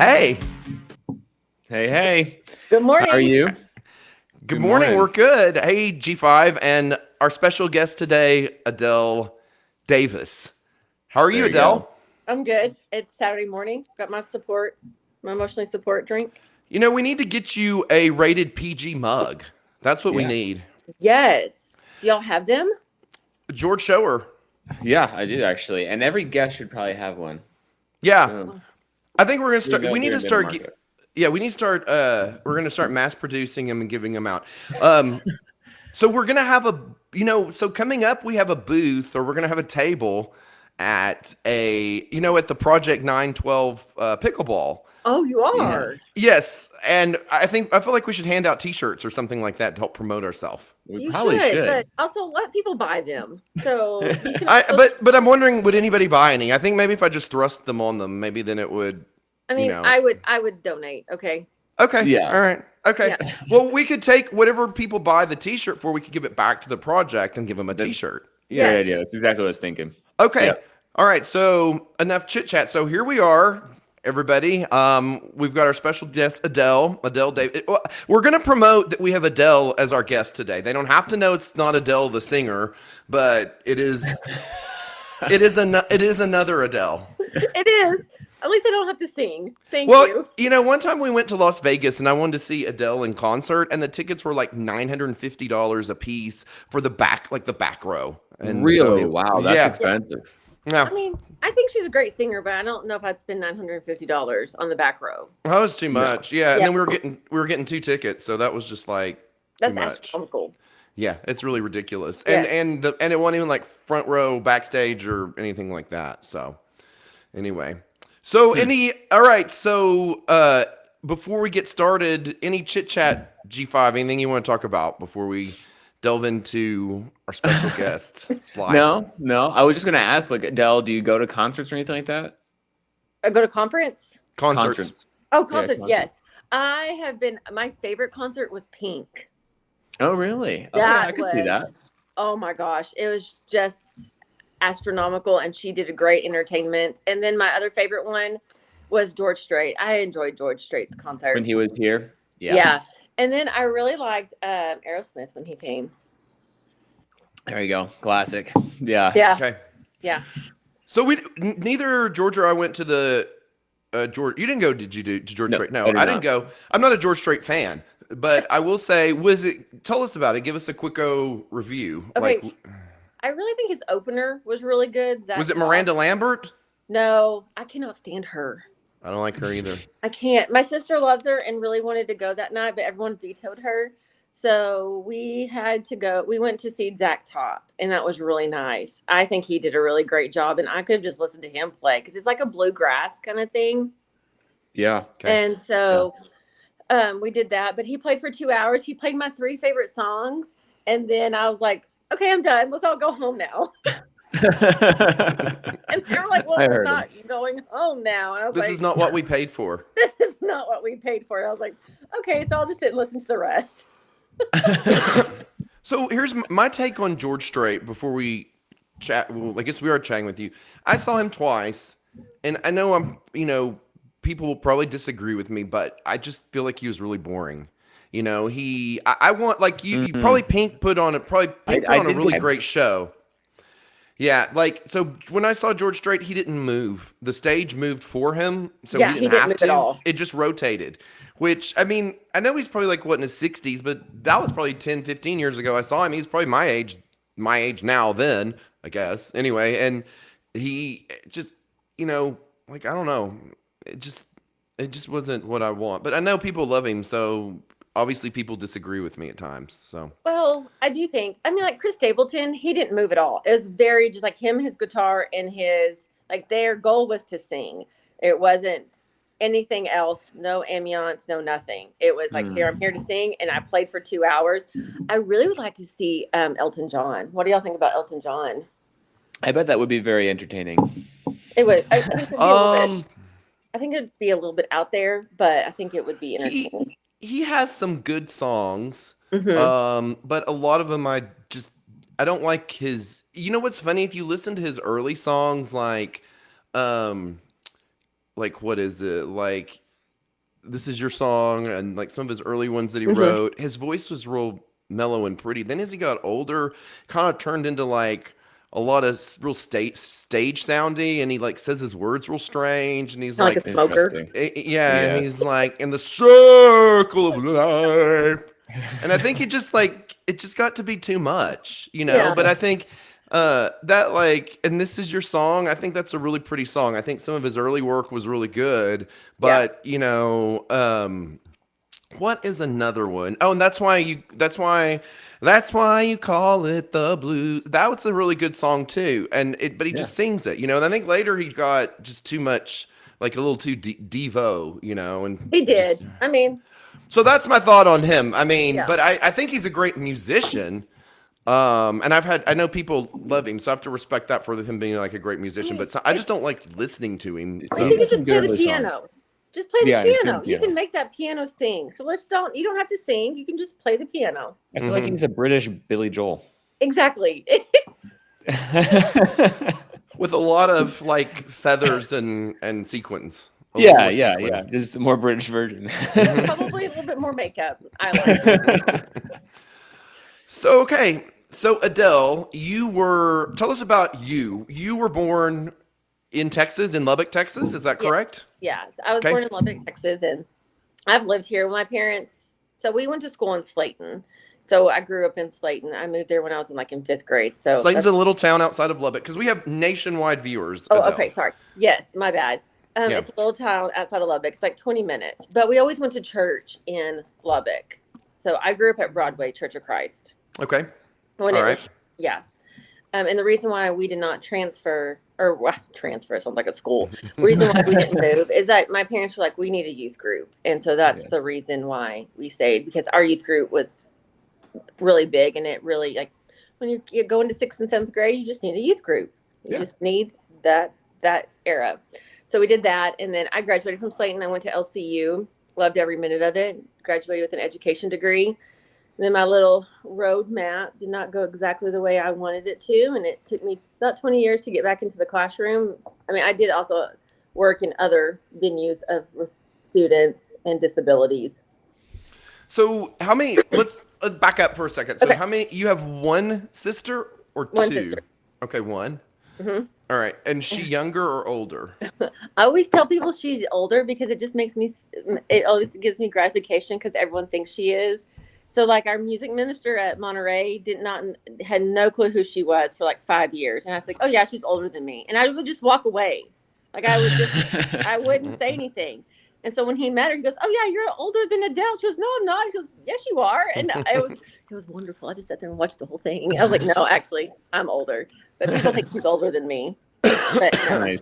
Hey, Hey, hey. Good How are morning. you? good morning. We're good. Hey, G5, and our special guest today, Adelle Davis. How are you, There you Adele? go. I'm good. It's Saturday morning. Got my emotionally support drink. You know, we need to get you a rated PG mug. That's what we Yeah. need. Yes. Do y'all have them? George Shower. Yeah, I do actually. And every guest should probably have one. Yeah, Boom. Oh, I think we're gonna Even start. though We need they're to middle start. market. Yeah, we need to start. We're gonna start mass producing them and giving them out. Um, so we're gonna have a. So coming up, we have a booth, or we're gonna have a table at at the Project 912 pickleball. oh, you Yeah. are. Yes, and I feel like we should hand out T-shirts or something like that to help promote ourselves. We You probably should, should. but also let people buy them. So you can I also, but I'm wondering, would anybody buy any? I think maybe if I just thrust them on them, maybe then it would, I you mean, know. I would donate. Okay. Okay, Yeah. all right, okay. Yeah. Well, we could take whatever people buy the T-shirt for. We could give it back to the project and give them a That's T-shirt. great Yeah. Yes. idea. That's exactly what I was thinking. Okay. Yeah. All right. So enough chit chat. So here we are, everybody. We've got our special guest, Adelle Davis. We're going to promote that we have Adele as our guest today. They don't have to know it's not Adele the singer, but it is. It is another Adele. It is. At least I don't have to sing. Thank Well, you. one time we went to Las Vegas and I wanted to see Adele in concert, and the tickets were like $950 a piece for the back row. And Really? so, Wow, that's yeah, Yeah. expensive. yeah, I mean, I think she's a great singer, but I don't know if I'd spend $950 on the back row. that was too No. much. Yeah, and Yeah. then we were getting two tickets, so that was just like too That's much. astronomical. Yeah, it's really ridiculous, Yeah. and it wasn't even like front row, backstage, or anything like that. So anyway, so all right, so before we get started, any chit chat, G5, anything you want to talk about before we delve into our special guest live No. I was just gonna ask, like, Adele, do you go to concerts or anything like that? I go to conference. concerts? Oh, Yeah, concerts, concerts. yes. I have been, my favorite concert was Pink. Oh, really? Oh, yeah, I could see that. Oh my gosh, it was just astronomical, and she did a great entertainment. And then my other favorite one was George Strait. I enjoyed George Strait's concert. When he was here. Yeah. Yeah. And then I really liked Aerosmith when he came. There you go. Classic. Yeah. Yeah. Okay. Yeah. So neither George or I went to the George. You didn't go, did you? To George No, Strait? No, I did I didn't not. go. I'm not a George Strait fan, but I will say, tell us about it. Give us a quicko review. Okay. Like, I really think his opener was really good. Zach was it Goff. Miranda Lambert? No, I cannot stand her. I don't like her either. I can't. My sister loves her and really wanted to go that night, but everyone vetoed her. So we had to go. We went to see Zach Top, and that was really nice. I think he did a really great job, and I could have just listened to him play because it's like a bluegrass kind of thing. Yeah. Okay. And so we did that, but he played for 2 hours. He played my 3 favorite songs, and then I was like, okay, I'm done. Let's all go home now. And they were like, well, I we're heard not going home now. And I was This like, is not what we paid for. this is not what we paid for. And I was like, okay, so I'll just sit and listen to the rest. So here's my take on George Strait before we chat. Well, I guess we are chatting with you. I saw him twice, and I know people will probably disagree with me, but I just feel like he was really boring. I want, like, you probably Pink put on a did really get- great show. Yeah, like, so when I saw George Strait, he didn't move. The stage moved for him, so Yeah, he he didn't didn't have move to. at all. It just rotated, which, I mean, I know he's probably like, what, in his 60s, but that was probably 10, 15 years ago I saw him. He's probably my age now then, I guess. Anyway, and he just, like, I don't know. It just wasn't what I want. But I know people love him, so obviously people disagree with me at times. So Well, I do think, I mean, like Chris Stapleton, he didn't move at all. It was very just like him, his guitar, and their goal was to sing. It wasn't anything else, no ambiance, no nothing. It was like, here, I'm here to sing, and I played for 2 hours. I really would like to see Elton John. What do y'all think about Elton John? I bet that would be very entertaining. It would. I think it'd be a little bit. um I think it'd be a little bit out there, but I think it would be entertaining. he has some good songs. Hmm. But a lot of them I don't like his. You know what's funny? If you listen to his early songs, like what is it? Like This Is Your Song and like some of his early ones that he Mhm. wrote, his voice was real mellow and pretty. Then as he got older, kind of turned into like a lot of real stage soundy, and he like says his words real strange, and he's Kind of like, like a smoker. Interesting. yeah, and he's Yes. like in the circle of life. And I think it just got to be too much, you know. Yeah. But I think that like, and This Is Your Song, I think that's a really pretty song. I think some of his early work was really good, Yeah. but you know, what is another one? Oh, and that's why you call it the blues. That was a really good song too, but he Yeah. just sings it, you know. And I think later he got just too much, like a little too devo, you know, and He just did. I mean, so that's my thought on him. I mean, yeah. but I think he's a great musician. And I know people love him, so I have to respect that for him being like a great I musician. mean, But I just don't like listening to him. well, He he So could has some just good play the early songs. piano. Just play the Yeah, he's good piano. at You piano. can make that piano sing. So you don't have to sing. You can just play the piano. I feel like Mhm. he's a British Billy Joel. Exactly. with a lot of like feathers and sequins, a little Yeah, more yeah, sequin. yeah. Just a more British version. Probably a little bit more makeup. I like. So okay, so Adele, tell us about you. You were born in Texas, in Lubbock, Texas. Is that Yeah. correct? Yeah. So I was Okay. born in Lubbock, Texas, and I've lived here. My parents, so we went to school in Slayton. So I grew up in Slayton. I moved there when I was in fifth grade. So Slayton's that's, a little town outside of Lubbock because we have nationwide viewers. oh, Adele. okay, sorry. Yes, my bad. Yeah. It's a little town outside of Lubbock. It's like 20 minutes, but we always went to church in Lubbock. So I grew up at Broadway Church of Christ Okay. when All it was, right. yes. And the reason why we did not transfer, or well, transfer sounds like a school. Reason why we didn't move is that my parents were like, we need a youth group, and so that's Yeah. the reason why we stayed, because our youth group was really big, and it really like when you go into sixth and seventh grade, you just need a youth group. You Yeah. just need that era. So we did that, and then I graduated from Slayton. I went to LCU, loved every minute of it. Graduated with an education degree. And then my little road map did not go exactly the way I wanted it to, and it took me about 20 years to get back into the classroom. I mean, I did also work in other venues of students and disabilities. So how many? Let's back up for a second. So Okay. how many? You have one sister or two? One sister. Okay, one. hmm All right. And she younger or older? I always tell people she's older because it just makes me, it always gives me gratification because everyone thinks she is. So like our music minister at Monterey had no clue who she was for like 5 years. And I was like, oh yeah, she's older than me. And I would just walk away. Like I wouldn't say anything. And so when he met her, he goes, oh yeah, you're older than Adele. She goes, no, I'm not. He goes, yes, you are. And it was wonderful. I just sat there and watched the whole thing. I was like, no, actually, I'm older. But people think she's older than me. But no, Nice.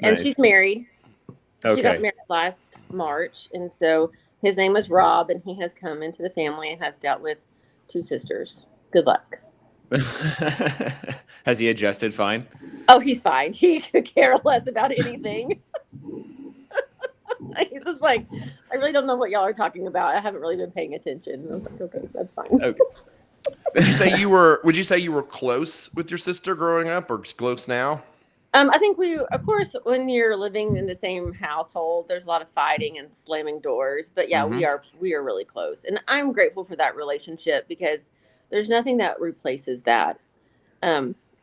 and she's married. She got Okay. married last March, and so his name is Rob, and he has come into the family and has dealt with two sisters. Good luck. Has he adjusted fine? Oh, he's fine. He could care less about anything. He's just like, I really don't know what y'all are talking about. I haven't really been paying attention. I was like, okay, that's fine. Okay. Would you say you were close with your sister growing up, or close now? I think of course, when you're living in the same household, there's a lot of fighting and slamming doors. But yeah, Mhm. we are really close, and I'm grateful for that relationship because there's nothing that replaces that.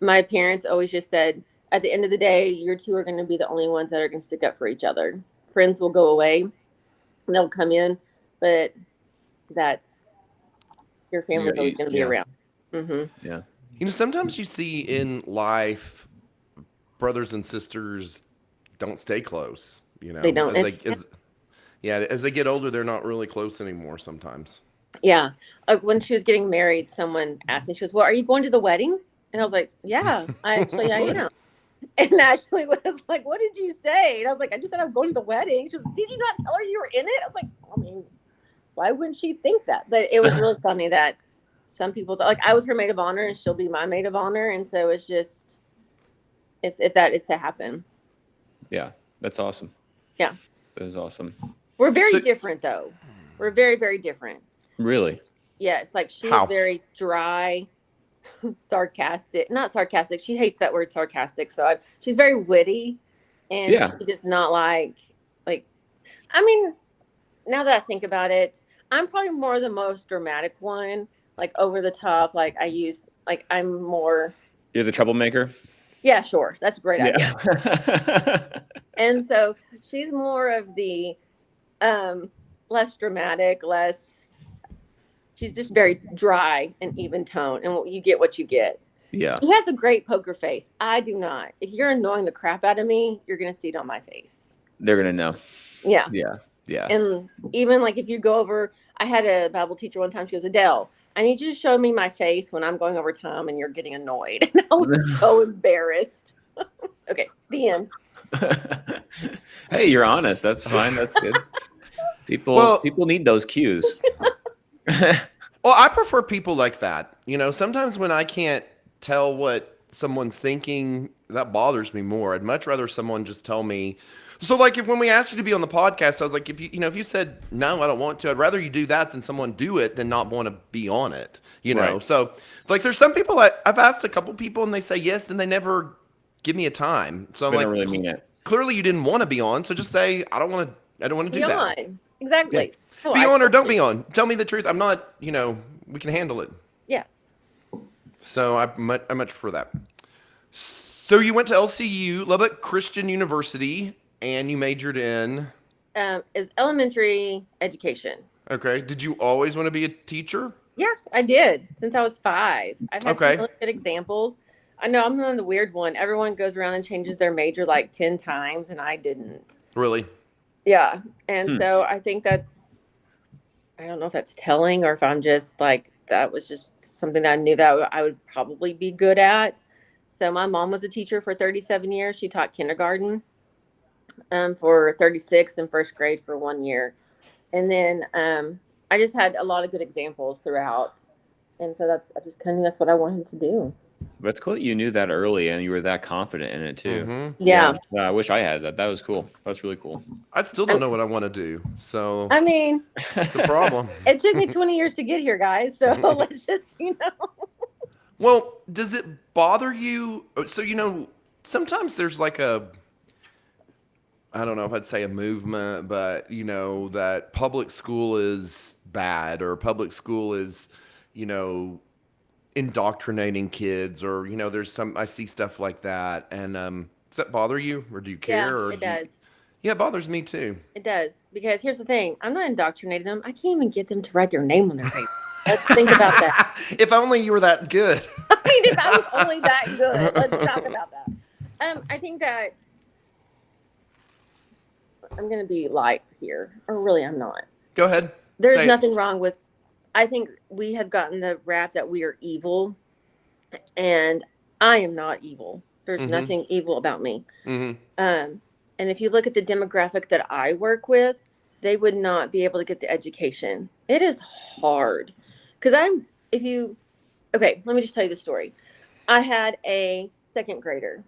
My parents always just said, at the end of the day, you two are going to be the only ones that are going to stick up for each other. Friends will go away, and they'll come in, but that's your family's always going to be Yeah. around. hmm Yeah. You know, sometimes you see in life, brothers and sisters don't stay close. You know, They don't. as they get older, they're not really close anymore. Sometimes. Yeah. When she was getting married, someone asked me, she goes, well, are you going to the wedding? And I was like, yeah, I am. And Ashley was like, what did you say? And I was like, I just said I'm going to the wedding. She goes, did you not tell her you were in it? I was like, I mean, why wouldn't she think that? But it was really funny that some people, like, I was her maid of honor and she'll be my maid of honor. And so it's just, if that is to happen. Yeah. That's awesome. Yeah. That is awesome. We're very So- different, though. We're very, very different. Really? Yeah, it's like she's How? very dry, sarcastic. Not sarcastic. She hates that word sarcastic. She's very witty, and Yeah. she does not like. I mean, now that I think about it, I'm probably more the most dramatic one, like over the top. Like I'm more. You're the troublemaker. Yeah, sure, that's a great idea. Yeah. And so she's more of the um, less dramatic, less. She's just very dry and even tone, and you get what you get. Yeah. He has a great poker face. I do not. If you're annoying the crap out of me, you're gonna see it on my face. They're gonna know. Yeah. Yeah. Yeah. And even like if you go over, I had a Bible teacher one time. She goes, Adele, I need you to show me my face when I'm going over time and you're getting annoyed. And I was so embarrassed. Okay, the end. Hey, you're honest. That's fine. That's good. Well- People need those cues. Well, I prefer people like that. You know, sometimes when I can't tell what someone's thinking, that bothers me more. I'd much rather someone just tell me. So, like, if when we asked you to be on the podcast, I was like, if you said no, I don't want to, I'd rather you do that than someone do it than not want to be on it. You know, Right. so like, there's some people I've asked a couple people and they say yes, then they never give me a time. So I'm They like, don't really mean it. clearly you didn't want to be on, so just say I don't want to Be do that. on. Exactly. Oh, Be I on or don't totally- be on. Tell me the truth. I'm not. We can handle it. Yes. So I much prefer that. So you went to LCU, Lubbock Christian University, and you majored in. Is elementary education. Okay. Did you always want to be a teacher? Yeah, I did since I was 5. I've had Okay. some really good examples. I know I'm on the weird one. Everyone goes around and changes their major like 10 times, and I didn't. Really? Yeah. And so I think I don't know if that's telling or if I'm just like, that was just something that I knew that I would probably be good at. So my mom was a teacher for 37 years. She taught kindergarten for 36 and first grade for 1 year. And then I just had a lot of good examples throughout. And so I just kind of, that's what I wanted to do. That's cool that you knew that early and you were that confident in it too. Mhm. Yeah. I wish I had that. That was cool. That's really cool. I still don't know what I want to do. So I mean, it's a problem. it took me 20 years to get here, guys. So let's just, Well, does it bother you? So, sometimes there's like I don't know if I'd say a movement, but that public school is bad or public school is, indoctrinating kids or, I see stuff like that. And does that bother you or do you care? yeah, or it do you- does. Yeah, it bothers me too. It does. Because here's the thing, I'm not indoctrinating them. I can't even get them to write their name on their paper. Let's think about that. If only you were that good. I mean, if I was only that good, let's talk about that. I think that I'm going to be light here, or really I'm not. Go ahead. There's Say it. nothing wrong with, I think we have gotten the rap that we are evil, and I am not evil. There's Mhm. nothing evil about me. Mhm. And if you look at the demographic that I work with, they would not be able to get the education. It is hard. Because okay, let me just tell you the story. I had a second grader,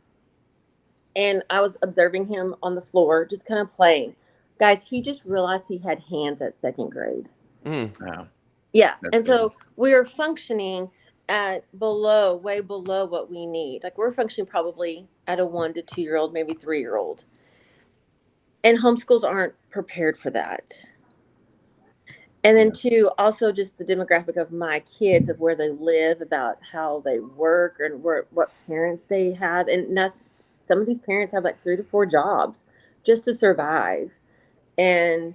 and I was observing him on the floor, just kind of playing. Guys, he just realized he had hands at second grade. Mm. Wow. Yeah. That's And so we are functioning at way below what we need. Like we're functioning probably at a 1 to 2 year old, maybe 3-year-old. And homeschools aren't prepared for that. And then two, also just the demographic of my kids, of where they live, about how they work and what parents they have. And some of these parents have like 3 to 4 jobs just to survive. And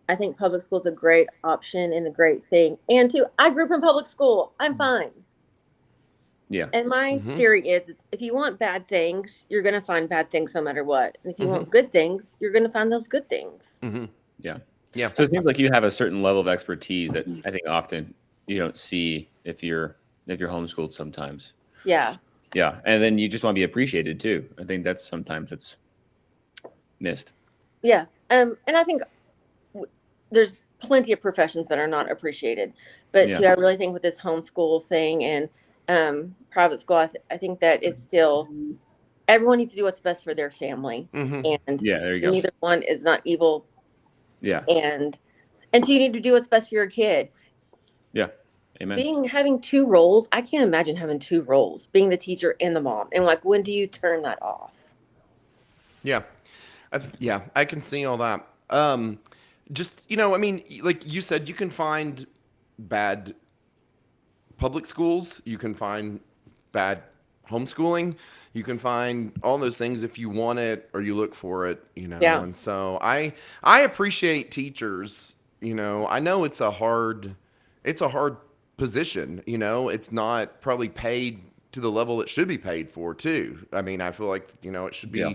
I think public school is a great option and a great thing. And two, I grew up in public school. I'm fine. Yeah. And my Mhm. theory is if you want bad things, you're going to find bad things no matter what. And if you Mhm. want good things, you're going to find those good things. Mm-hmm. Yeah. Yeah. So it seems like you have a certain level of expertise that I think often you don't see if you're homeschooled sometimes. Yeah. Yeah. And then you just want to be appreciated too. I think that's sometimes it's missed. Yeah. And I think there's plenty of professions that are not appreciated. But Yeah. too, I really think with this homeschool thing and private school, I think that is still, everyone needs to do what's best for their family. Mm-hmm. And Yeah. There you go. neither one is not evil. Yeah. And so you need to do what's best for your kid. Yeah. Amen. Having 2 roles, I can't imagine having 2 roles, being the teacher and the mom. And like, when do you turn that off? Yeah. I can see all that. just, you know, I mean, like you said, you can find bad public schools, you can find bad homeschooling, you can find all those things if you want it or you look for it, you know. Yeah. And so I appreciate teachers, you know. I know it's a hard position, you know. It's not probably paid to the level it should be paid for too. I mean, I feel like, you know, it Yeah.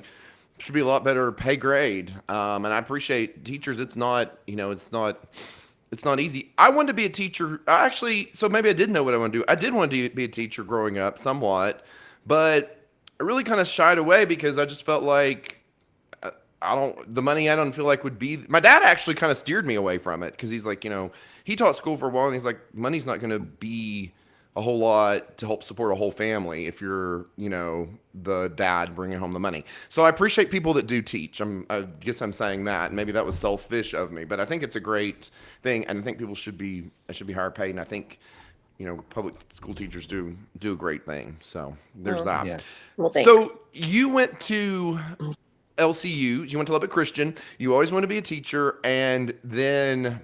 should be a lot better pay grade. And I appreciate teachers. It's not, you know, it's not easy. I wanted to be a teacher. Actually, so maybe I did know what I want to do. I did want to be a teacher growing up somewhat, but I really kind of shied away because I just felt like the money I don't feel like would be. My dad actually kind of steered me away from it because he's like, you know, he taught school for a while and he's like, money's not going to be a whole lot to help support a whole family if you're, you know, the dad bringing home the money. So I appreciate people that do teach. I guess I'm saying that. Maybe that was selfish of me, but I think it's a great thing, and I think people should be higher paid. And I think, you know, public school teachers do a great thing. So there's Oh, that. Yeah. well, thanks. So you went to LCU. You went to Lubbock Christian. You always wanted to be a teacher, and then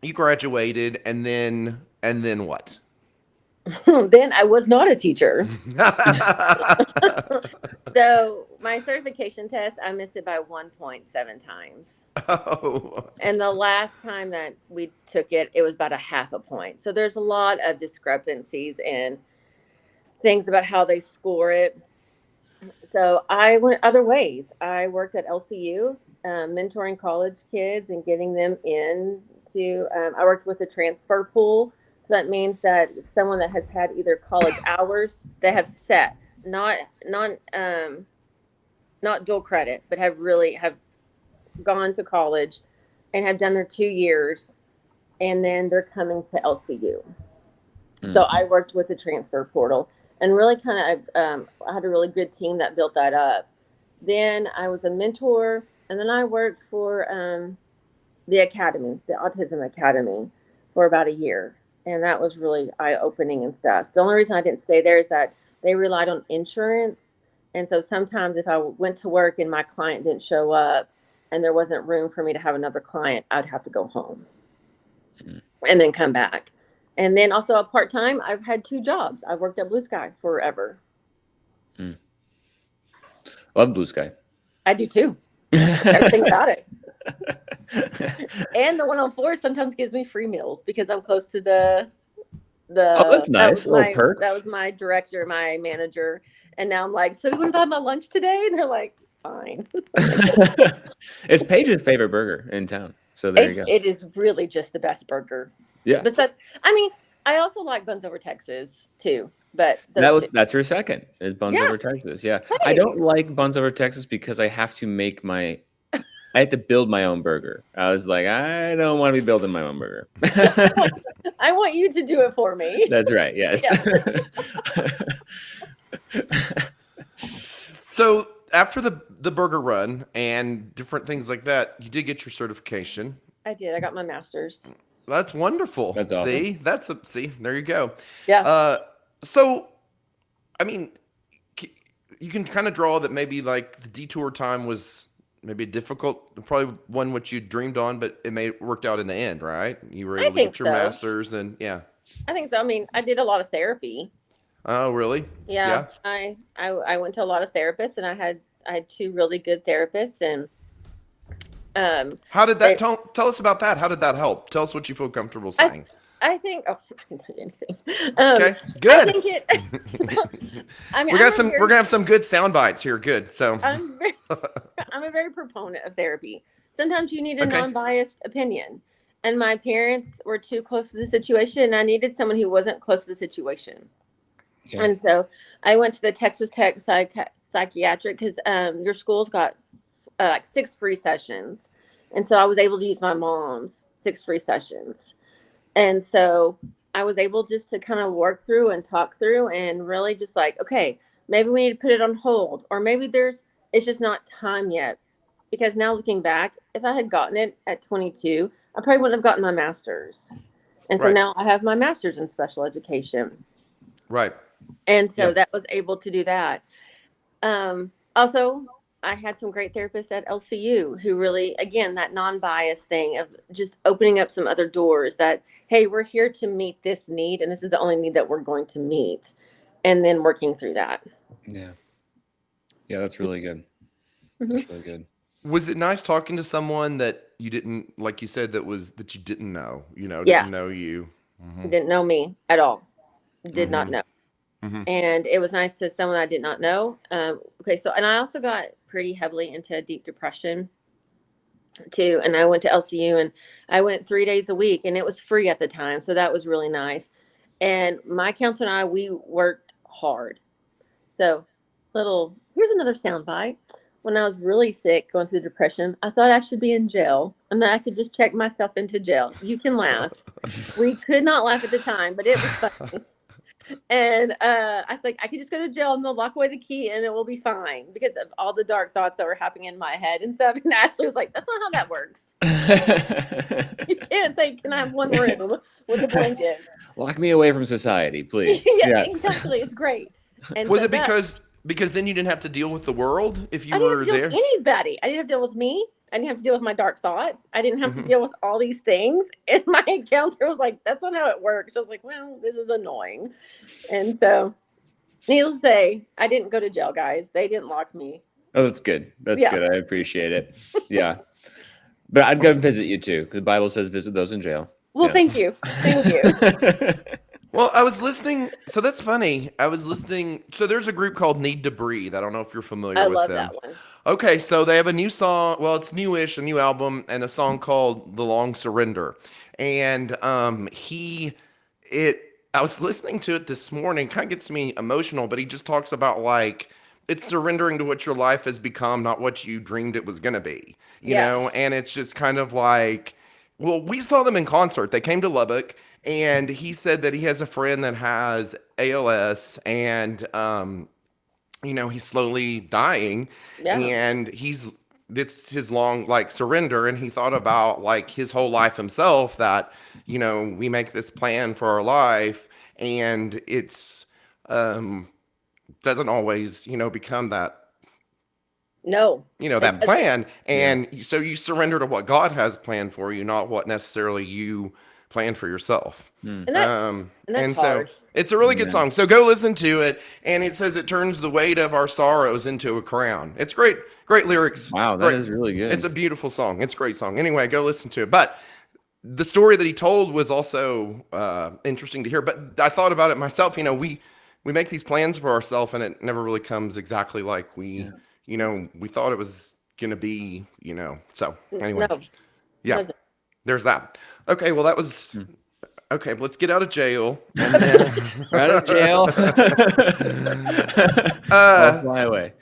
you graduated, and then what? Then I was not a teacher. So my certification test, I missed it by 1.7 times. Oh, And the last time that we took it, it was about a half a point. So there's a lot of discrepancies in things about how they score it. So I went other ways. I worked at LCU, mentoring college kids and getting them into. I worked with the transfer pool, so that means that someone that has had either college hours they have set, not dual credit, but have gone to college and have done their 2 years, and then they're coming to LCU. So I worked with the transfer portal and really kind of I had a really good team that built that up. Then I was a mentor, and then I worked for the academy, the Autism Academy, for about a year, and that was really eye opening and stuff. The only reason I didn't stay there is that they relied on insurance, and so sometimes if I went to work and my client didn't show up, and there wasn't room for me to have another client, I'd have to go home and then come back. And then also a part time, I've had 2 jobs. I've worked at Blue Sky forever. Love Blue Sky. I do too. Everything about it. And the 104 sometimes gives me free meals because I'm close to the Oh, that's nice. A little perk. that was my director, my manager. And now I'm like, so you want to buy my lunch today? And they're like, fine. It's Paige's favorite burger in town. So there you go. It is really just the best burger. Yeah. But I mean, I also like Buns Over Texas too. But That's her second is Buns Over Texas. Yeah. I don't like Buns Over Texas because I have to build my own burger. I was like, I don't want to be building my own burger. I want you to do it for me. That's right. Yes. so after the burger run and different things like that, you did get your certification. I did. I got my master's. That's wonderful. That's awesome. See, there you go. Yeah. So, I mean, you can kind of draw that maybe like the detour time was maybe difficult, probably one which you dreamed on, but it worked out in the end, right? You were able to get your master's, and yeah. I think so. I mean, I did a lot of therapy. Oh, really? Yeah. I went to a lot of therapists, and I had 2 really good therapists, and how did that tell us about that? How did that help? Tell us what you feel comfortable saying. I think I can tell you anything. Okay, good. I think I mean, we're gonna have some good sound bites here. Good. So I'm a very proponent of therapy. Sometimes you need a non-biased opinion, and my parents were too close to the situation, and I needed someone who wasn't close to the situation. Yeah. And so I went to the Texas Tech psychiatric because your school's got like 6 free sessions, and so I was able to use my mom's 6 free sessions. And so I was able just to kind of work through and talk through and really just like, okay, maybe we need to put it on hold, or maybe it's just not time yet. Because now looking back, if I had gotten it at 22, I probably wouldn't have gotten my master's. And so now I have my master's in special education. Right. And so that was able to do that. Also, I had some great therapists at LCU who really, again, that non-bias thing of just opening up some other doors that, hey, we're here to meet this need, and this is the only need that we're going to meet, and then working through that. Yeah. Yeah, that's really good. Hmm. That's really good. Was it nice talking to someone that you didn't, like you said, that you didn't know, Yeah, didn't know you? Hmm. didn't know me at all. Did not Hmm. know. Hmm. And it was nice to someone I did not know. Okay, so and I also got pretty heavily into deep depression too, and I went to LCU and I went 3 days a week, and it was free at the time, so that was really nice. And my counselor and I, we worked hard. So, here's another soundbite. When I was really sick, going through depression, I thought I should be in jail, and that I could just check myself into jail. You can laugh. We could not laugh at the time, but it was funny. And I was like, I could just go to jail and they'll lock away the key and it will be fine because of all the dark thoughts that were happening in my head and stuff. And Ashley was like, that's not how that works. You can't say, can I have one room with a blanket? Lock me away from society, please. Yeah, Yeah. exactly. It's great. And Was so it that because then you didn't have to deal with the world if you I didn't have were to deal there? with anybody. I didn't have to deal with me. I didn't have to deal with my dark thoughts. I didn't have to Hmm. deal with all these things. And my counselor was like, that's not how it works. I was like, well, this is annoying. And so, needless to say, I didn't go to jail, guys. They didn't lock me. Oh, that's good. That's Yeah. good. I appreciate it. Yeah. But I'd go visit you too, because the Bible says visit those in jail. Well, Yeah. thank you. Thank you. Well, I was listening. So that's funny. I was listening. So there's a group called Need to Breathe. I don't know if you're familiar I with love them. that one. Okay, so they have a new song. Well, it's newish, a new album, and a song called "The Long Surrender." And it. I was listening to it this morning. Kind of gets me emotional, but he just talks about like it's surrendering to what your life has become, not what you dreamed it was gonna be. Yes. And it's just kind of like, well, we saw them in concert. They came to Lubbock, and he said that he has a friend that has ALS, and he's slowly dying, Yeah. and it's his long like surrender, and he thought about like his whole life himself that we make this plan for our life, and it's um doesn't always become that No. It that doesn't. plan, Yeah. and so you surrender to what God has planned for you, not what necessarily you plan for yourself. And that's And so hard. it's a really good Yeah. song. So go listen to it. And it says it turns the weight of our sorrows into a crown. It's great, great lyrics. Wow, that Great. is really good. It's a beautiful song. It's a great song. Anyway, go listen to it. But the story that he told was also interesting to hear. But I thought about it myself. We make these plans for ourselves, and it never really comes exactly like Yeah. we thought it was gonna be. So anyway, No. yeah, Doesn't. there's that. Okay, well that was Hmm. okay. Let's get out of jail, and then Out of jail. I'll fly away.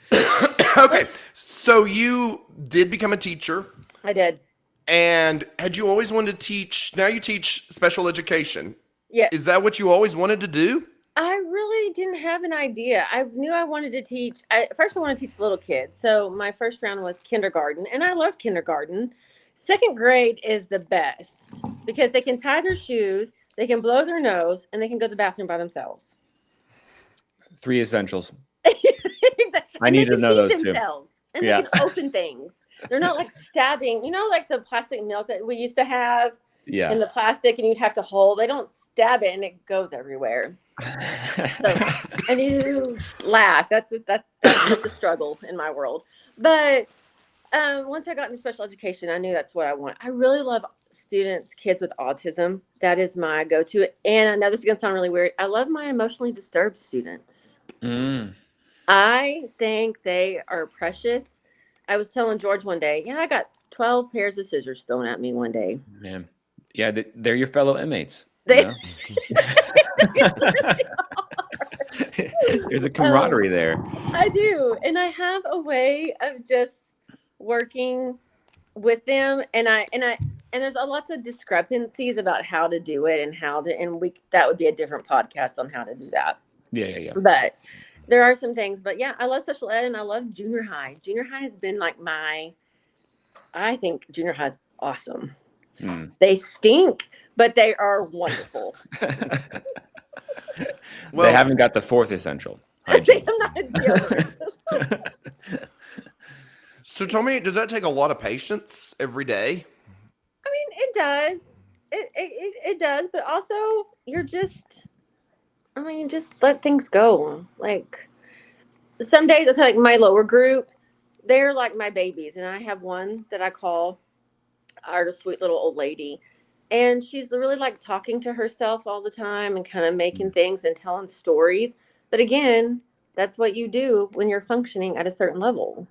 okay. So you did become a teacher, I did. and had you always wanted to teach? Now you teach special education. Yes. Is that what you always wanted to do? I really didn't have an idea. I knew I wanted to teach. First, I wanted to teach little kids. So my first round was kindergarten, and I loved kindergarten. Second grade is the best because they can tie their shoes, they can blow their nose, and they can go to the bathroom by themselves. 3 essentials. Exactly. I And need they to can know feed those too. themselves, and Yeah. they can open things. They're not like stabbing, like the plastic milk that we used to have Yeah. in the plastic, and you'd have to hold. They don't stab it, and it goes everywhere. So, and you laugh. That's the struggle in my world. But once I got into special education, I knew that's what I want. I really love kids with autism. That is my go-to. And I know this is gonna sound really weird. I love my emotionally disturbed students. Mm. I think they are precious. I was telling George one day, yeah, I got 12 pairs of scissors thrown at me one day. Man. Yeah, they're your fellow inmates. They, There's a camaraderie there. I do. And I have a way of just working with them, and there's lots of discrepancies about how to do it and that would be a different podcast on how to do that. Yeah. But there are some things. But yeah, I love special ed and I love junior high. Junior high has been like I think junior high is awesome. Mm. They stink, but they are wonderful. Well, They haven't got the 4th essential. They Hygiene. have not deodorant. So tell me, does that take a lot of patience every day? I mean, it does. It does, but also you're just. I mean, just let things go. Like some days, okay, like my lower group, they're like my babies, and I have one that I call our sweet little old lady, and she's really like talking to herself all the time and kind of making things and telling stories. But again, that's what you do when you're functioning at a certain level.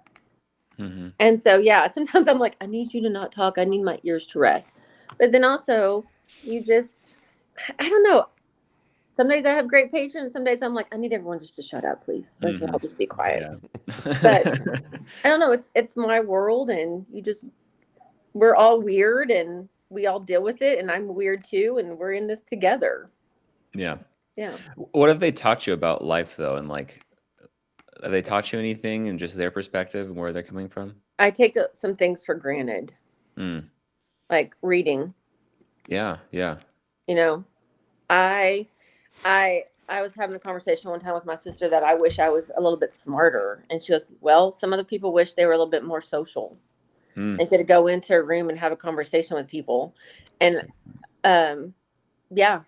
Mm-hmm. And so, yeah, sometimes I'm like, I need you to not talk. I need my ears to rest. But then also, you just, I don't know. Some days I have great patience. Some days I'm like, I need everyone just to shut up, please. Let's Mm-hmm. all just be quiet. Yeah. But I don't know. It's my world, and we're all weird, and we all deal with it, and I'm weird too, and we're in this together. Yeah. Yeah. What have they taught you about life though, and like, have they taught you anything and just their perspective and where they're coming from? I take some things for granted, Mm. like reading. Yeah. Yeah. You know, I I was having a conversation one time with my sister that I wish I was a little bit smarter, and she goes, "Well, some other people wish they were a little bit more social Mm. and could go into a room and have a conversation with people." And yeah,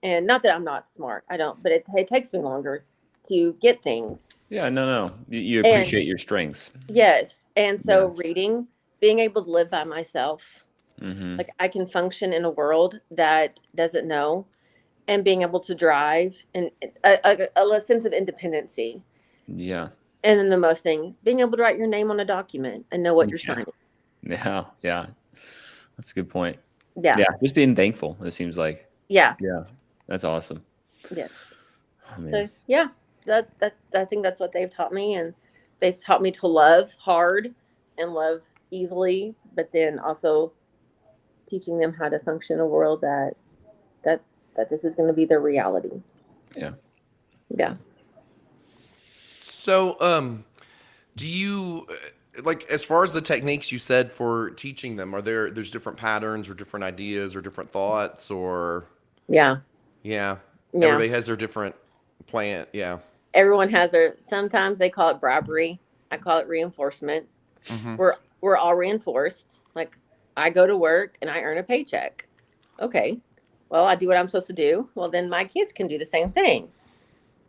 and not that I'm not smart, I don't, but it takes me longer to get things. Yeah. No. You And appreciate your strengths. yes, and so Yeah. reading, being able to live by myself, Mm-hmm. like I can function in a world that doesn't know, and being able to drive and a sense of independency. Yeah. And then the most thing, being able to write your name on a document and know what you're Yeah. signing. Yeah. Yeah. That's a good point. Yeah. Yeah. Just being thankful. It seems like. Yeah. Yeah. That's awesome. Yes. Oh man. So yeah, that's I think that's what they've taught me, and they've taught me to love hard and love easily, but then also teaching them how to function in a world that that this is going to be their reality. Yeah. Yeah. So, do you like as far as the techniques you said for teaching them? There's different patterns or different ideas or different thoughts or Yeah. yeah, Yeah. everybody has their different plan. Yeah. Everyone has their, sometimes they call it bribery. I call it reinforcement. Mm-hmm. We're all reinforced. Like I go to work and I earn a paycheck. Okay. Well, I do what I'm supposed to do. Well, then my kids can do the same thing.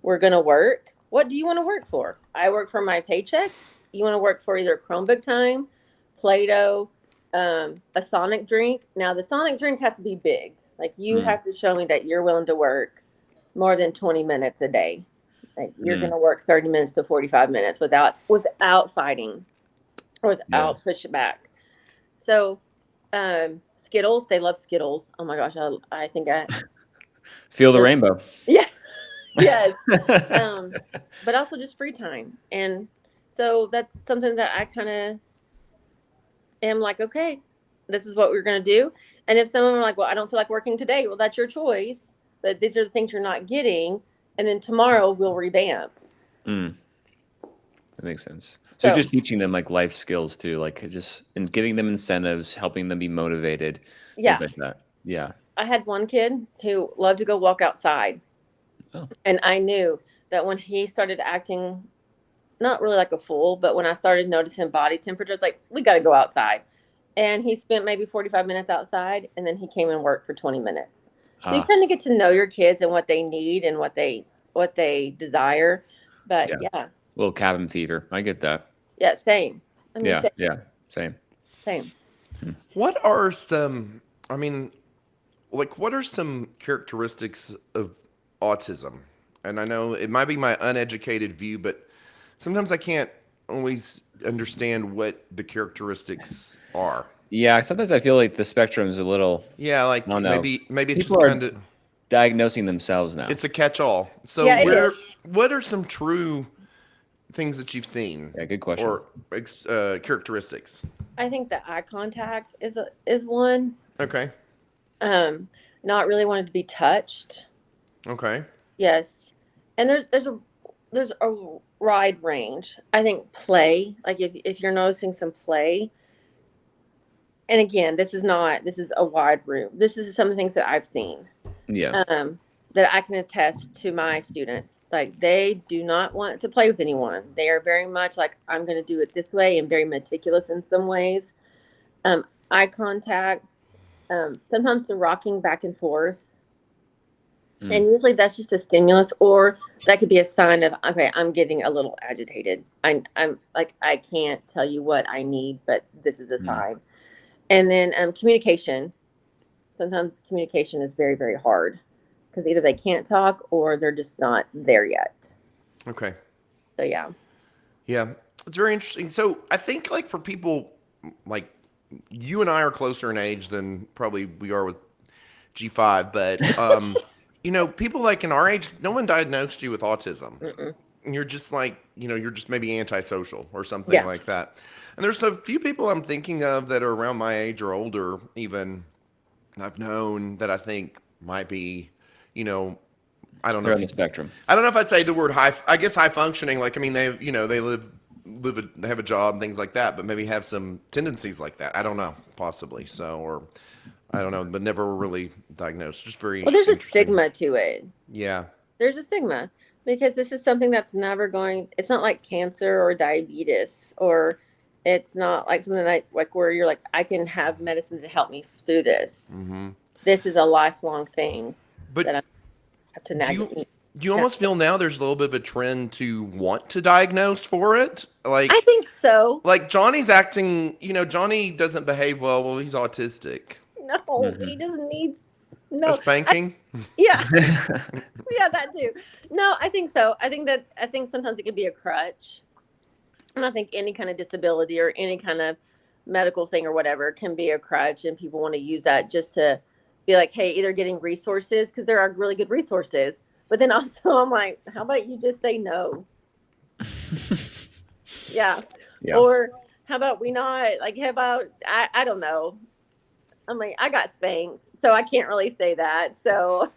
We're going to work. What do you want to work for? I work for my paycheck. You want to work for either Chromebook time, Play-Doh, a Sonic drink. Now, the Sonic drink has to be big. Like, you Mm. have to show me that you're willing to work more than 20 minutes a day. Like, you're Mm. going to work 30 minutes to 45 minutes without fighting or Yeah. without pushback. So, Skittles, they love Skittles. Oh my gosh, I think Feel the rainbow. yeah. Yes. But also just free time. And so that's something that I kind of am like, okay, this is what we're going to do. And if someone were like, well, I don't feel like working today, well, that's your choice. But these are the things you're not getting. And then tomorrow we'll revamp. Mm. That makes sense. So So, you're just teaching them like life skills too, like just and giving them incentives, helping them be motivated, yeah, things like that. Yeah. I had one kid who loved to go walk outside. Oh. And I knew that when he started acting not really like a fool, but when I started noticing body temperatures, like, we got to go outside. And he spent maybe 45 minutes outside, and then he came and worked for 20 minutes. So you Ah. kind of get to know your kids and what they need and what they desire. But Yeah. yeah, Little cabin fever. I get that. yeah, same. I mean, Yeah. same, Yeah. Same. same. What are some? I mean, like, what are some characteristics of autism? And I know it might be my uneducated view, but sometimes I can't always understand what the characteristics are. Yeah. Sometimes I feel like the spectrum is a little. Yeah, like I don't know. maybe it's People just are kind of diagnosing themselves now. it's a catch-all. So Yeah, it is. what are some true things that you've seen Yeah. Good question. or characteristics? I think the eye contact is one. Okay. Um, Not really wanting to be touched. Okay. Yes, and there's a wide range. I think play, like if you're noticing some play, and again, this is a wide room. This is some of the things that I've seen. Yeah. Um, that I can attest to my students. Like they do not want to play with anyone. They are very much like I'm going to do it this way and very meticulous in some ways. Eye contact, sometimes the rocking back and forth. And usually that's just a stimulus, or that could be a sign of, okay, I'm getting a little agitated. I'm like, I can't tell you what I need, but this is a sign. And then communication. Sometimes communication is very, very hard because either they can't talk or they're just not there yet. Okay. So, yeah. Yeah. It's very interesting. So I think like for people like you and I are closer in age than probably we are with G5, but people like in our age, no one diagnosed you with autism. Mm-mm. And you're just like, you're just maybe antisocial or something like that. And there's a few people I'm thinking of that are around my age or older, even I've known that I think might be, I don't know. They're on the spectrum. I don't know if I'd say the word high. I guess high functioning. Like, I mean, they they have a job, things like that, but maybe have some tendencies like that. I don't know, possibly. So, or I don't know, but never really diagnosed. Just very. Well, there's a stigma to it. Yeah. There's a stigma because this is something that's never going. It's not like cancer or diabetes, or it's not like something like where you're like, I can have medicine to help me through this. Mm-hmm. This is a lifelong thing. But that I have to navigate. Do you almost feel now there's a little bit of a trend to want to diagnose for it? Like, I think so. Like Johnny's acting, Johnny doesn't behave well. Well, he's autistic. No, he just needs A spanking? yeah. Yeah, that too. No, I think so. I think sometimes it can be a crutch. And I think any kind of disability or any kind of medical thing or whatever can be a crutch, and people want to use that just to be like, hey, either getting resources, because there are really good resources, but then also I'm like, how about you just say no? Yeah. Or how about we not, like, how about, I don't know. I'm like, I got spanked, so I can't really say that. So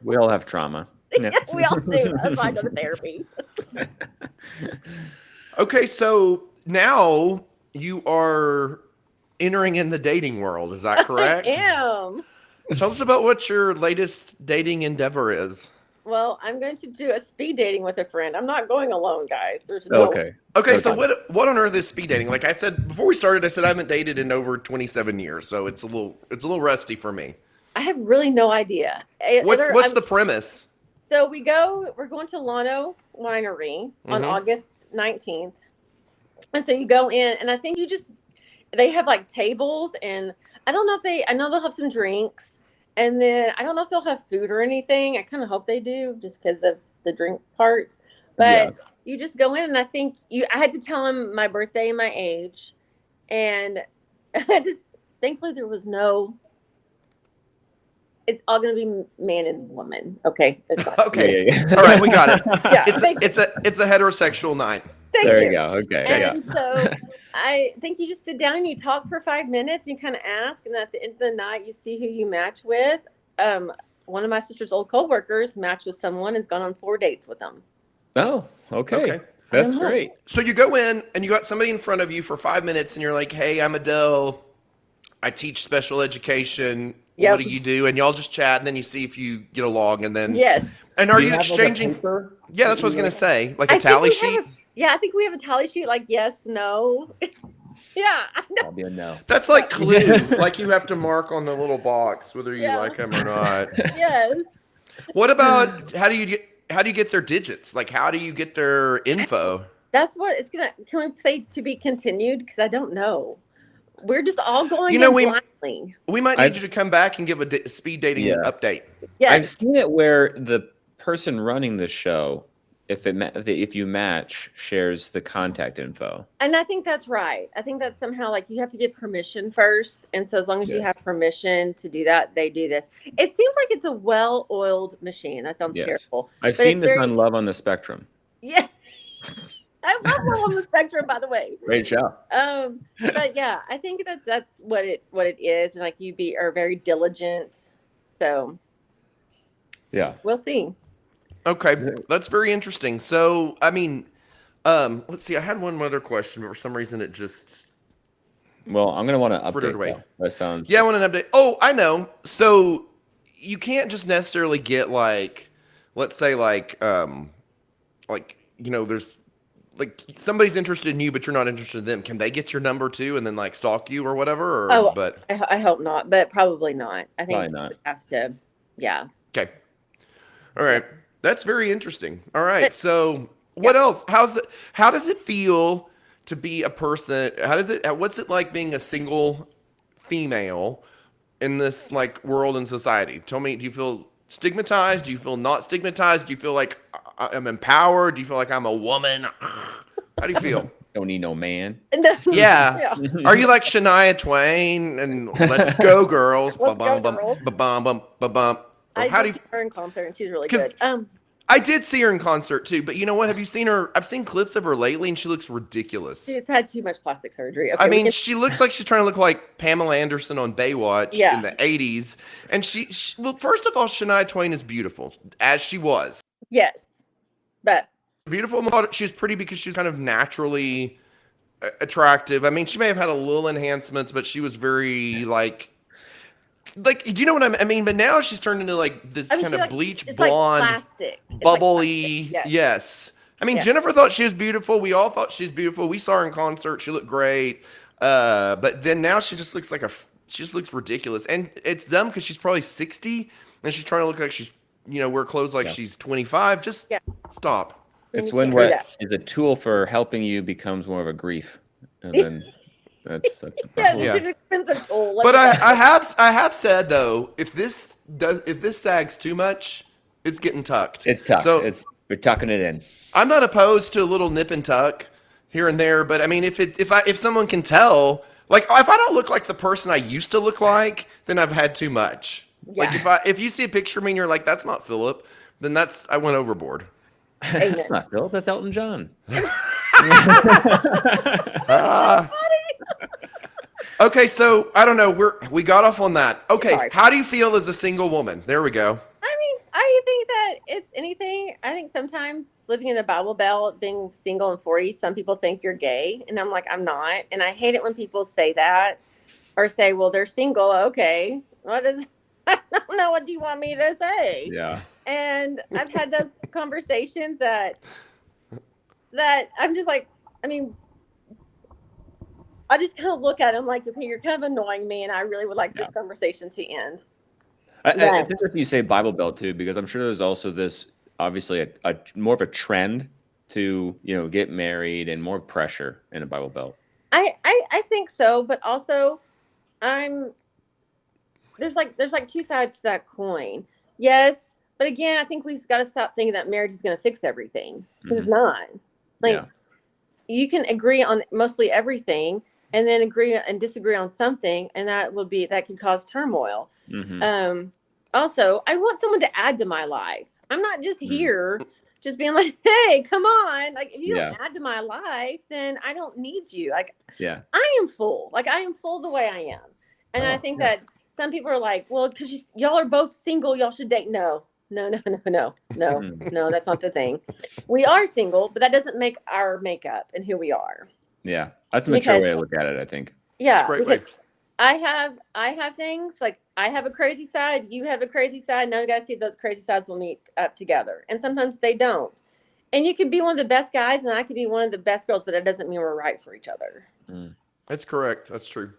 we all have trauma. Yeah, we all do. That's why I go to therapy. Okay, so now you are entering in the dating world. Is that correct? I am. Tell us about what your latest dating endeavor is. Well, I'm going to do a speed dating with a friend. I'm not going alone, guys. There's no. Okay, so what on earth is speed dating? Like I said before we started, I said I haven't dated in over 27 years, so it's a little rusty for me. I have really no idea. What's the premise? So we're going to Lano Winery on August 19th. And so you go in, and I think they have like tables, and I know they'll have some drinks, and then I don't know if they'll have food or anything. I kind of hope they do, just because of the drink part. But you just go in, and I think I had to tell him my birthday and my age, and thankfully there was no. It's all going to be man and woman. Okay. Okay. Yeah. All right, we got it. Yeah. It's a heterosexual night. There you go. Okay. And so I think you just sit down and you talk for 5 minutes and you kind of ask, and at the end of the night you see who you match with. One of my sister's old coworkers matched with someone and's gone on 4 dates with them. Oh, okay. That's great. So you go in and you got somebody in front of you for 5 minutes, and you're like, "Hey, I'm Adelle. I teach special education. What do you do?" And y'all just chat, and then you see if you get along, and then yes. And are you exchanging? Yeah, that's what I was gonna say. Like a tally sheet. I think we have a tally sheet. Like yes, no. Yeah, I know. I'll be a no. That's like Clue. Like you have to mark on the little box whether you like them or not. Yes. What about how do you get their digits? Like how do you get their info? That's what it's gonna. Can we say to be continued? Because I don't know. We're just all going blindly. We might need you to come back and give a speed dating update. Yeah, I've seen it where the person running the show, if you match, shares the contact info. And I think that's right. I think that somehow like you have to get permission first, and so as long as you have permission to do that, they do this. It seems like it's a well-oiled machine. That sounds terrible. I've seen this on Love on the Spectrum. Yeah. I love Love on the Spectrum, by the way. Great show. But yeah, I think that's what it is, and like you are very diligent. So yeah, we'll see. Okay, that's very interesting. So I mean, let's see. I had one other question, but for some reason it just. Well, I'm gonna want to update. Away. That sounds. Yeah, I want an update. Oh, I know. So you can't just necessarily get like, let's say like there's like somebody's interested in you, but you're not interested in them. Can they get your number too and then like stalk you or whatever? Or Oh, but I hope not, but probably not. I Probably think not. you have to, yeah. okay, all Yeah. right, that's very interesting. All right, But so yeah. what else? How does it feel to be a person? What's it like being a single female in this like world and society? Tell me, do you feel stigmatized? Do you feel not stigmatized? Do you feel like I'm empowered? Do you feel like I'm a woman? How do you feel? Don't need no man. Yeah. Yeah. Are you like Shania Twain and let's go girls? Let's go, Ba-bum, girls. ba-bum, bum, ba-bum. Or I how do did you, see her in concert, and she's really because good. I did see her in concert too, but you know what? Have you seen her? I've seen clips of her lately and she looks ridiculous. She's had too much plastic surgery. I Okay, we mean, can, she looks like she's trying to look like Pamela Anderson on Baywatch Yeah. in the 80s. And well, first of all, Shania Twain is beautiful, as she was. yes, but Beautiful. I thought she was pretty because she was kind of naturally attractive. I mean, she may have had a little enhancements, but she was very like, do you know what I mean? But now she's turned into like this I mean, kind she of like bleach it's blonde, like plastic, It's like bubbly. plastic. Yes. Yes. I mean, Yeah. Jennifer thought she was beautiful. We all thought she was beautiful. We saw her in concert. She looked great. But then now she just looks like she just looks ridiculous. And it's dumb because she's probably 60 and she's trying to look like she's, wear clothes like Yeah. she's 25. Just Yeah. stop. It's You when can't do what that. is a tool for helping you becomes more of a grief, and then that's the Yeah, problem. Yeah. it's an expensive tool. But I have said though, if this sags too much, it's getting tucked. It's tucked. So We're tucking it in. I'm not opposed to a little nip and tuck here and there, but I mean, if someone can tell, like if I don't look like the person I used to look like, then I've had too much. Yeah. Like if you see a picture of me and you're like, that's not Philip, then I went overboard. That's not Phil. That's Elton John. Okay, so I don't know. We got off on that. Okay, Sorry. how do you feel as a single woman? There we go. I mean, I think that it's anything. I think sometimes living in the Bible Belt, being single and 40, some people think you're gay. And I'm like, I'm not. And I hate it when people say that or say, well, they're single. Okay. I don't know. What do you want me to say? Yeah. And I've had those conversations that I'm just like, I mean, I just kind of look at him like, okay, you're kind of annoying me. And I really would like this conversation to end. It's interesting you say Bible Belt too, because I'm sure there's also this obviously a more of a trend to get married and more pressure in a Bible Belt. I think so, but also there's like two sides to that coin. Yes, but again, I think we've got to stop thinking that marriage is going to fix everything, because it's not. Like you can agree on mostly everything and then agree and disagree on something, and that can cause turmoil. Also, I want someone to add to my life. I'm not just here just being like, hey, come on. Like, if you don't add to my life, then I don't need you. Like, I am full. Like, I am full the way I am. And I think that some people are like, well, because y'all are both single, y'all should date. No, that's not the thing. We are single, but that doesn't make our makeup and who we are. Yeah, that's a mature way to look at it, I think. Yeah, That's a great way. I have things like I have a crazy side, you have a crazy side. Now we got to see if those crazy sides will meet up together. And sometimes they don't. And you could be one of the best guys and I could be one of the best girls, but that doesn't mean we're right for each other. That's correct. That's true.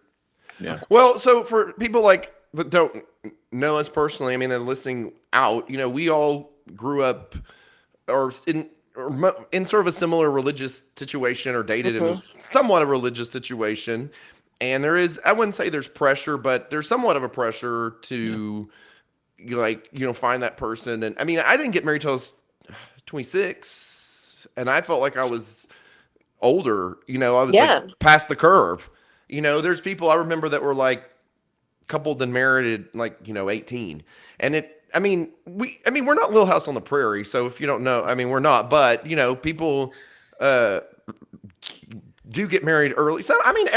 Yeah. Well, so for people that don't know us personally, I mean, they're listening out, we all grew up in sort of a similar religious situation or dated in somewhat a religious situation. And there is, I wouldn't say there's pressure, but there's somewhat of a pressure to find that person. And I mean, I didn't get married till I was 26 and I felt like I was older, I was like past the curve. There's people I remember that were like coupled and married at 18. And we're not Little House on the Prairie. So if you don't know, I mean, we're not, but people, do get married early. So I mean,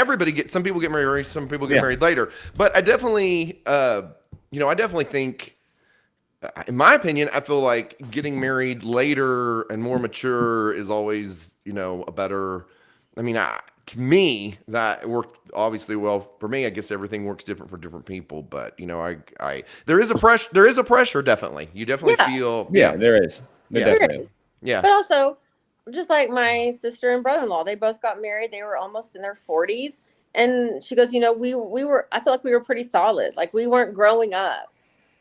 some people get married early, some people get married later. But I definitely, think, in my opinion, I feel like getting married later and more mature is always, a better I mean, to me, that worked obviously well for me. I guess everything works different for different people, but there is a pressure. There is a pressure, definitely. You definitely Yeah, feel, Yeah, there is. There yeah, there definitely is. is. yeah, But also, just like my sister and brother-in-law, they both got married. They were almost in their 40s, and she goes, we were. I feel like we were pretty solid. Like we weren't growing up.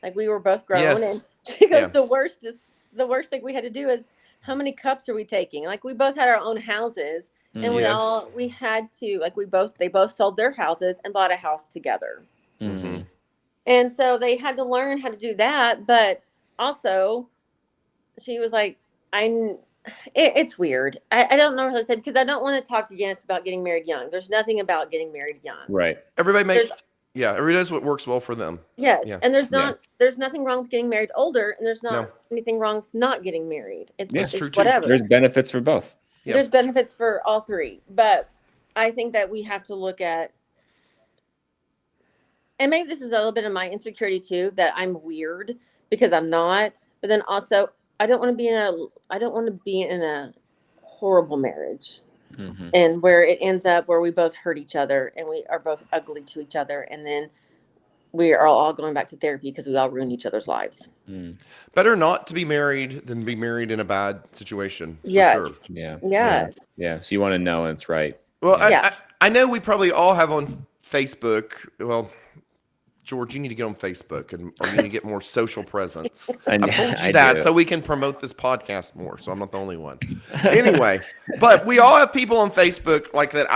Like we were both grown, and yes, she goes, yeah, the worst thing we had to do is how many cups are we taking? Like we both had our own houses, and Mm, yes, we had to like they both sold their houses and bought a house together. mm-hmm. mm-hmm. And so they had to learn how to do that. But also, she was like, it's weird. I don't know what I said because I don't want to talk against about getting married young. There's nothing about getting married young. Right. Everybody There's yeah, everybody does what works well for them. yes, Yeah, and Yeah. there's nothing wrong with getting married older, and there's no, not anything wrong with not getting married. Yeah. that's It's true too. There's whatever. benefits for both. Yeah, There's benefits for all three, but I think that we have to look at, and maybe this is a little bit of my insecurity too, that I'm weird because I'm not. But then also, I don't want to be in a horrible marriage Mm-hmm. and where it ends up where we both hurt each other and we are both ugly to each other, and then we are all going back to therapy because we all ruin each other's lives. Mm. better not to be married than be married in a bad situation for Yes. sure. Yeah. Yeah. Yes. Yeah. So you want to know it's right. Well, Yeah. Yeah. I know we probably all have on Facebook. Well, George, you need to get on Facebook or you need to get more social presence. I've told you I that do. so we can promote this podcast more. So I'm not the only one. Anyway, but we all have people on Facebook like that.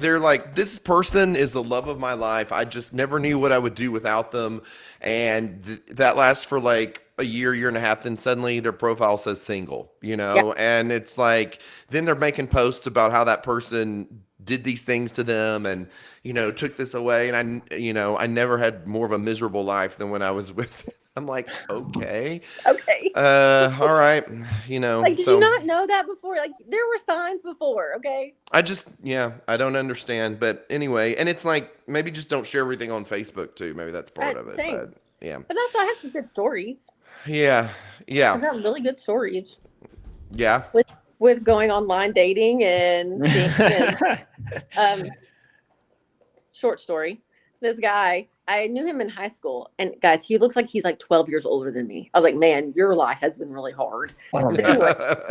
They're like, this person is the love of my life. I just never knew what I would do without them. And that lasts for like a year and a half. Then suddenly their profile says single, Yeah. and it's like, then they're making posts about how that person did these things to them and took this away, and I never had more of a miserable life than when I was with I'm like, okay, Okay. all right, Like, did you so not know that before? Like, there were signs before. Okay. I don't understand, but anyway, and it's like, maybe just don't share everything on Facebook too, maybe that's part of it, Same. but yeah, But also, I have some good stories. yeah, I've got really good stories yeah, with going online dating and seeing. Short story. This guy, I knew him in high school, and guys, he looks like he's like 12 years older than me. I was like, man, your life has been really hard. Oh, But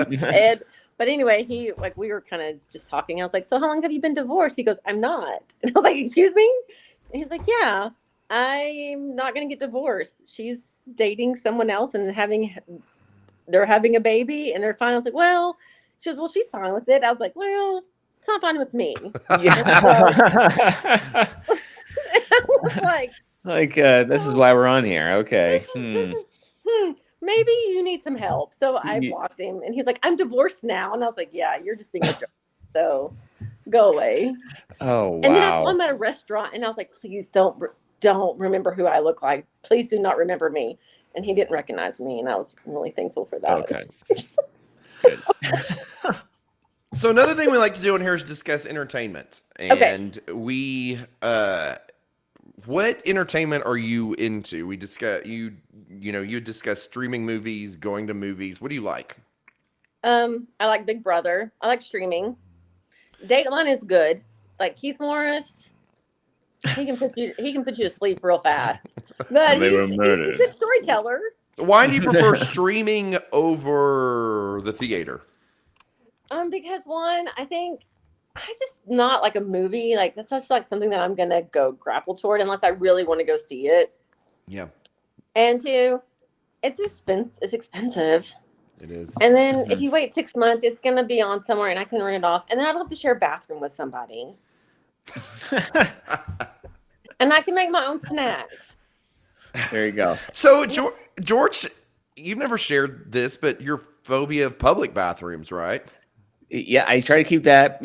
anyway, but anyway, he like we were kind of just talking. I was like, so how long have you been divorced? He goes, I'm not. And I was like, excuse me? And he's like, yeah, I'm not gonna get divorced. She's dating someone else and they're having a baby and they're fine. I was like, well, she goes, well, she's fine with it. I was like, well, it's not fine with me. Yeah. I was like, This is why we're on here. Okay. maybe you need some help. So I blocked him, and he's like, I'm divorced now. And I was like, yeah, you're just being a jerk. So go away. Oh, wow. And then I saw him at a restaurant, and I was like, please don't remember who I look like. Please do not remember me. And he didn't recognize me, and I was really thankful for that. Okay. Good. So another thing we like to do in here is discuss entertainment, and we what entertainment are you into? We discuss you discuss streaming movies, going to movies. What do you like? I like Big Brother. I like streaming. Dateline is good. Like Keith Morris, he can put you to sleep real fast. But They were he's murdered. a good storyteller. Why do you prefer streaming over the theater? Because one, I think I just not like a movie. Like that's just like something that I'm gonna go grapple toward unless I really want to go see it. Yeah, And two, it's expensive. it is. And then if you wait 6 months, it's gonna be on somewhere, and I can rent it off, and then I don't have to share a bathroom with somebody, and I can make my own snacks. There you go. So George, you've never shared this, but your phobia of public bathrooms, right? Yeah, I try to keep that,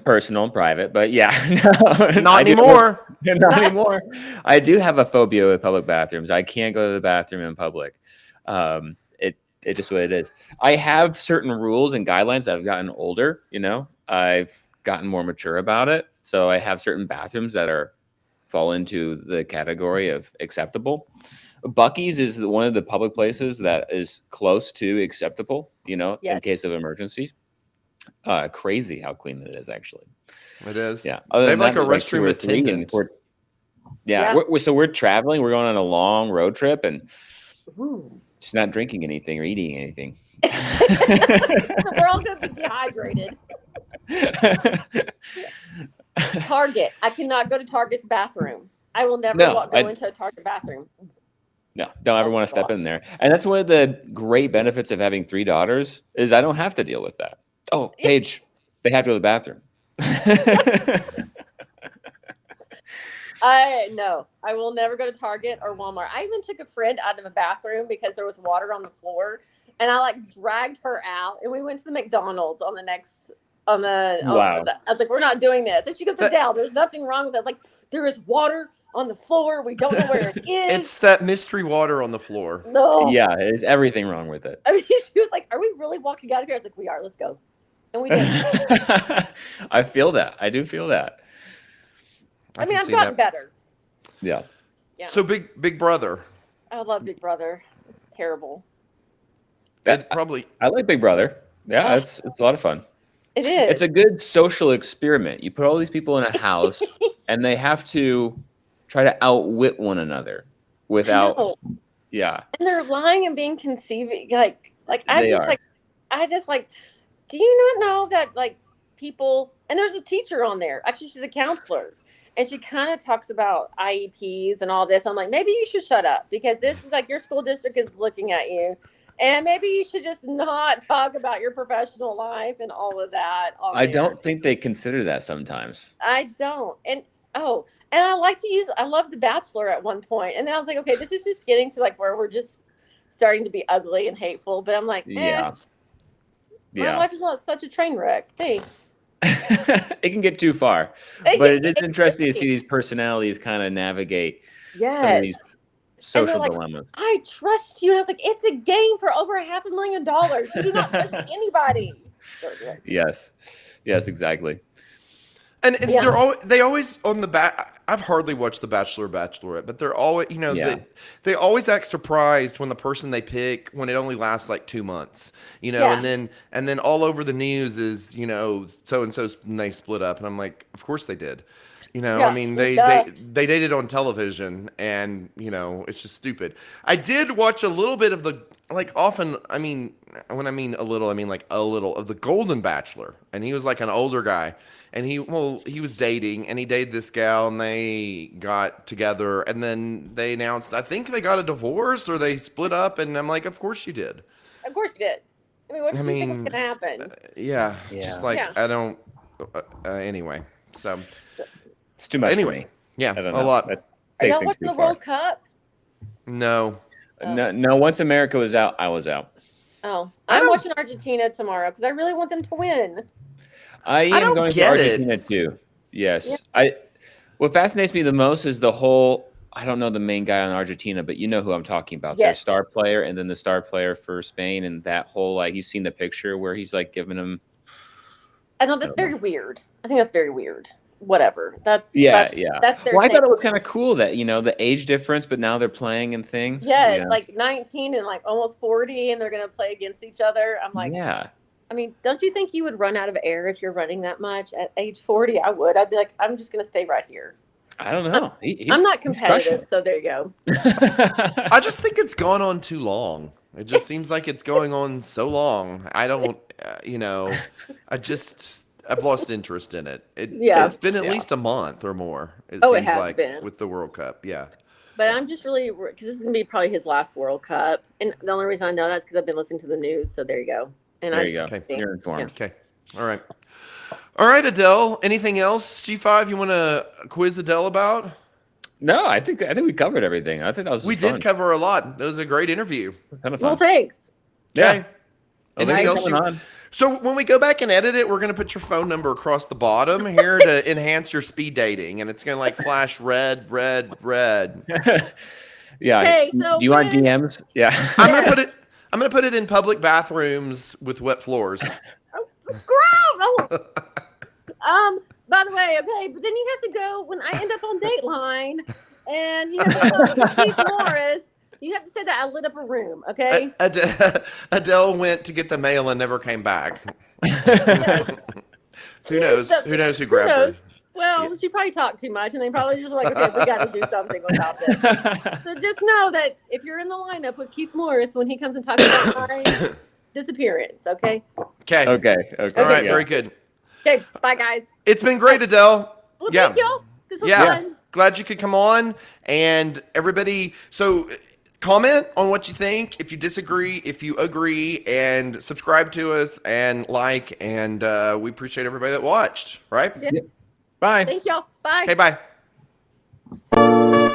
personal and private, but yeah. No, Not anymore. Not anymore. I do have a phobia with public bathrooms. I can't go to the bathroom in public. It's just what it is. I have certain rules and guidelines that I've gotten older, I've gotten more mature about it. So I have certain bathrooms that fall into the category of acceptable. Buc-ee's is one of the public places that is close to acceptable, in Yes. case of emergencies. Crazy how clean it is, actually. It is. Yeah. Other They than have like that, a there's two restroom or three, and attendant. yeah. So we're traveling. We're going on a long road trip, and Ooh. just not drinking anything or eating anything. We're all going to be dehydrated. Target. I cannot go to Target's bathroom. I will never go into a Target bathroom. No, don't ever want to step in there. And that's one of the great benefits of having 3 daughters is I don't have to deal with that. Oh, Paige, they have to go to the bathroom. No, I will never go to Target or Walmart. I even took a friend out of a bathroom because there was water on the floor, and I like dragged her out, and we went to the McDonald's on the next. Wow. I was like, we're not doing this. And she goes, Adele, there's nothing wrong with that. Like, there is water on the floor. We don't know where it is. It's that mystery water on the floor. No. Yeah, there's everything wrong with it. I mean, she was like, are we really walking out of here? I was like, we are. Let's go. And we did. I feel that. I do feel that. I mean, I've gotten better. Yeah. So Big Brother. I love Big Brother. It's terrible. I like Big Brother. Yeah, it's a lot of fun. It is. It's a good social experiment. You put all these people in a house, and they have to try to outwit one another without. Yeah. And they're lying and being conceiving. Like They are. I just like. Do you not know that like people? And there's a teacher on there. Actually, she's a counselor, and she kind of talks about IEPs and all this. I'm like, maybe you should shut up because this is like your school district is looking at you. And maybe you should just not talk about your professional life and all of that. I don't think they consider that sometimes. I don't. And I love The Bachelor at one point. And then I was like, okay, this is just getting to like where we're just starting to be ugly and hateful. But I'm like, my life is not such a train wreck. Thanks. It can get too far. But it is interesting to see these personalities kind of navigate some of these social dilemmas. I trust you. And I was like, it's a game for over $500,000. You do not trust anybody. Yes, exactly. And they always on the back. I've hardly watched The Bachelor or Bachelorette, but they're always they always act surprised when the person they pick when it only lasts like 2 months, and then all over the news is so and so they split up, and I'm like, of course they did. I mean, they dated on television, and it's just stupid. I did watch a little bit of the often. I mean, when I mean a little, I mean like a little of the Golden Bachelor, and he was like an older guy, and he was dating, and he dated this gal, and they got together, and then they announced, I think they got a divorce or they split up, and I'm like, of course you did. Of course you did. I mean, what do you think was gonna happen? Just like I don't. Anyway, so. It's too much for me. Yeah, I don't know. A lot. Are y'all watching the World Cup? No. No. Once America was out, I was out. Oh, I'm watching Argentina tomorrow because I really want them to win. I am going to Argentina too. Yes. Yeah. What fascinates me the most is the whole. I don't know the main guy on Argentina, but you know who I'm talking about. Yes. Their star player, and then the star player for Spain, and that whole you've seen the picture where he's giving him. I know that's very weird. I think that's very weird. Whatever. That's their I thought it was kind of cool that the age difference, but now they're playing and things. Yeah, it's like 19 and like almost 40, and they're gonna play against each other. I'm like, I mean, don't you think you would run out of air if you're running that much at age 40? I would. I'd be like, I'm just gonna stay right here. I don't know. I'm not competitive, so there you go. I just think it's gone on too long. It just seems like it's going on so long. I don't, I've lost interest in it. It's been at least a month or more. It seems like with the World Cup. Yeah. But I'm just really, because this is going to be probably his last World Cup. And the only reason I know that is because I've been listening to the news. So there you go. And there you go. Okay. You're informed. Yeah. Okay. All right, Adele. Anything else, G5, you want to quiz Adele about? No, I think we covered everything. I think that was We did cover a lot. That was a great interview. It was kind of fun. Well, thanks. Okay. Anything else So when we go back and edit it, we're going to put your phone number across the bottom here to enhance your speed dating. And it's going to flash red. Yeah. Okay, so do you want DMs? Yeah. I'm going to put it in public bathrooms with wet floors. Gross! By the way, okay, but then you have to go when I end up on Dateline and you have to go to Steve Morris. You have to say that I lit up a room, okay? Adele went to get the mail and never came back. Who knows? Who knows who grabbed knows? her? Well, she probably talked too much, and they probably just were like, okay, we got to do something about this. So just know that if you're in the lineup with Keith Morris when he comes and talks about my disappearance, okay? Okay. Okay. All right. Yeah. Very good. Okay, bye, guys. It's been great, Adele. Well, Yeah. thank y'all. This was Yeah. fun. Glad you could come on. And everybody, so comment on what you think. If you disagree, if you agree, and subscribe to us and like. And we appreciate everybody that watched. Right? Yeah. Bye. Thank y'all. Bye. Okay. Bye.